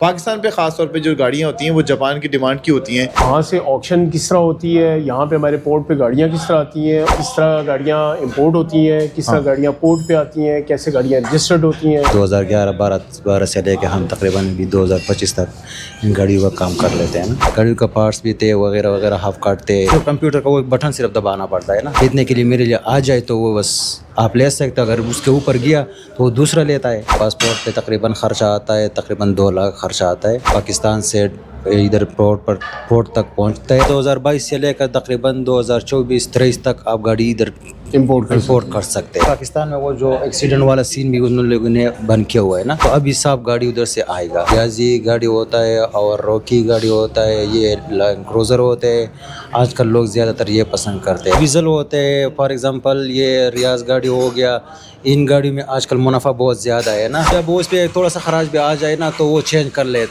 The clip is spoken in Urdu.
پاکستان پہ خاص طور پہ جو گاڑیاں ہوتی ہیں وہ جاپان کی ڈیمانڈ کی ہوتی ہیں. وہاں سے آکشن کس طرح ہوتی ہے, یہاں پہ ہمارے پورٹ پہ گاڑیاں کس طرح آتی ہیں, کس طرح گاڑیاں امپورٹ ہوتی ہیں, کس طرح گاڑیاں پورٹ پہ آتی ہیں, کیسے گاڑیاں رجسٹرڈ ہوتی ہیں. 2011-12 سے لے کے ہم تقریباً بھی 2025 تک ان گاڑیوں کا کام کر لیتے ہیں نا. گاڑیوں کا پارٹس بھی تھے وغیرہ وغیرہ ہاف کاٹتے, تو کمپیوٹر کا وہ بٹن صرف دبانا پڑتا ہے نا. خریدنے کے لیے میرے لیے آ جائے تو وہ بس آپ لے سکتے, اگر اس کے اوپر گیا تو وہ دوسرا لیتا ہے. پاسپورٹ پہ تقریباً خرچہ آتا ہے, تقریباً 2 لاکھ خرچہ آتا ہے. پاکستان سے ادھر پورٹ تک پہنچتا ہے. 2022 سے لے کر تقریباً 2024-23 تک آپ گاڑی ادھر امپورٹ کر سکتے ہیں. پاکستان میں وہ جو ایکسیڈنٹ والا سین بھی ان لوگوں نے بند کیا ہوا ہے نا, تو ابھی صاف گاڑی ادھر سے آئے گا. ریاضی گاڑی ہوتا ہے اور روکی گاڑی ہوتا ہے, یہ لینڈ کروزر ہوتے ہیں. آج کل لوگ زیادہ تر یہ پسند کرتے ہیں. ڈیزل ہوتے ہیں, فار ایگزامپل یہ ریاض گاڑی ہو گیا, ان گاڑی میں آج کل منافع بہت زیادہ ہے نا. جب وہ اس پہ تھوڑا سا خراج بھی آ جائے نا تو وہ چینج کر لیتے.